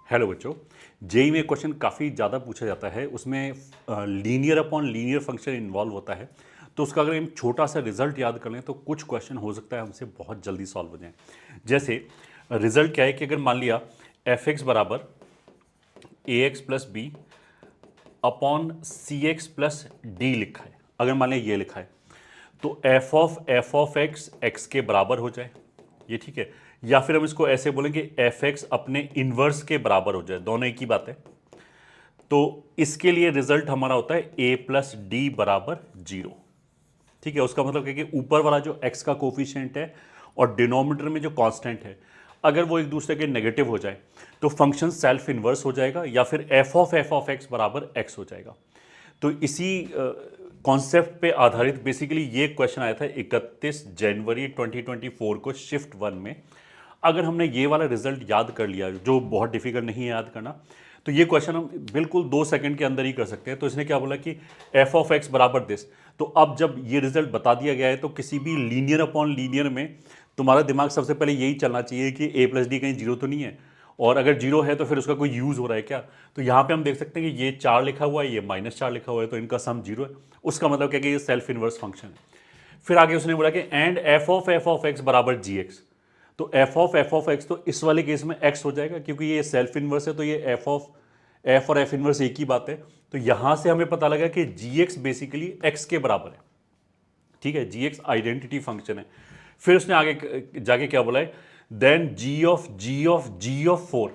Hello बच्चों। JEE में question काफ़ी ज़्यादा पूछा जाता है, उसमें linear upon linear function involve होता है। तो उसका अगर हम छोटा सा रिजल्ट याद कर लें तो कुछ क्वेश्चन हो सकता है हमसे बहुत जल्दी सॉल्व हो जाए। जैसे रिजल्ट क्या है कि अगर मान लिया एफ एक्स बराबर ए एक्स प्लस बी अपॉन सी एक्स प्लस डी लिखा है, अगर मान लिया ये लिखा है तो एफ ऑफ एक्स एक्स के बराबर हो जाए, ये ठीक है। या फिर हम इसको ऐसे बोलेंगे एफ एक्स अपने इनवर्स के बराबर हो जाए, दोनों एक ही बात है। तो इसके लिए रिजल्ट हमारा होता है ए प्लस डी बराबर 0। ठीक है, उसका मतलब क्या कि ऊपर वाला जो एक्स का कोफिशिएंट है और डिनोमिनेटर में जो कांस्टेंट है, अगर वो एक दूसरे के नेगेटिव हो जाए तो फंक्शन सेल्फ इनवर्स हो जाएगा, या फिर एफ ऑफ एक्स बराबर एक्स हो जाएगा। तो इसी कॉन्सेप्ट पे आधारित बेसिकली ये क्वेश्चन आया था 31 जनवरी 2024 को शिफ्ट 1 में। अगर हमने ये वाला रिजल्ट याद कर लिया, जो बहुत डिफिकल्ट नहीं है याद करना, तो ये क्वेश्चन हम बिल्कुल 2 सेकंड के अंदर ही कर सकते हैं। तो इसने क्या बोला कि एफ ऑफ एक्स बराबर दिस। तो अब जब ये रिजल्ट बता दिया गया है तो किसी भी लीनियर अपॉन लीनियर में तुम्हारा दिमाग सबसे पहले यही चलना चाहिए कि ए प्लस डी कहीं जीरो तो नहीं है, और अगर जीरो है तो फिर उसका कोई यूज हो रहा है क्या। तो यहाँ पे हम देख सकते हैं कि ये 4 लिखा हुआ है, ये -4 लिखा हुआ है, तो इनका सम जीरो है। उसका मतलब क्या कि ये सेल्फ इनवर्स फंक्शन है। फिर आगे उसने बोला कि एंड एफ ऑफ एक्स बराबर जी एक्स। तो एफ ऑफ एक्स तो इस वाले केस में एक्स हो जाएगा, क्योंकि ये सेल्फ इनवर्स है, तो ये एफ और एफ इनवर्स एक ही बात है। तो यहां से हमें पता लगा कि जी एक्स बेसिकली एक्स के बराबर है। ठीक है, जी एक्स आइडेंटिटी फंक्शन है। फिर उसने आगे जाके क्या बोला है, देन जी ऑफ 4।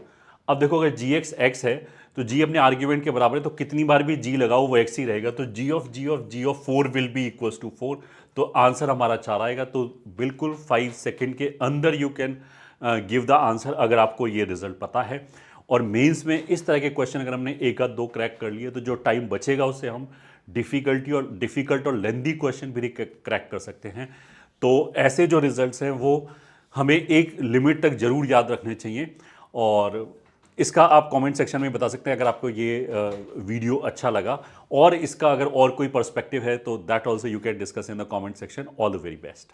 अब देखो अगर जी एक्स है तो जी अपने आर्ग्यूमेंट के बराबर है, तो कितनी बार भी जी लगाओ वो एक्स ही रहेगा। तो g of 4 will be equals to 4। तो आंसर हमारा 4 आएगा। तो बिल्कुल 5 सेकेंड के अंदर you can give the answer, अगर आपको ये रिजल्ट पता है। और मेंस में इस तरह के क्वेश्चन अगर हमने एक आध दो क्रैक कर लिए तो जो टाइम बचेगा उससे हम डिफिकल्ट और लेंदी क्वेश्चन भी क्रैक कर सकते हैं। तो ऐसे जो रिजल्ट्स हैं वो हमें एक लिमिट तक जरूर याद रखने चाहिए। और इसका आप कमेंट सेक्शन में बता सकते हैं अगर आपको ये वीडियो अच्छा लगा, और इसका अगर और कोई पर्सपेक्टिव है तो that also you can discuss in the comment section. All the very best.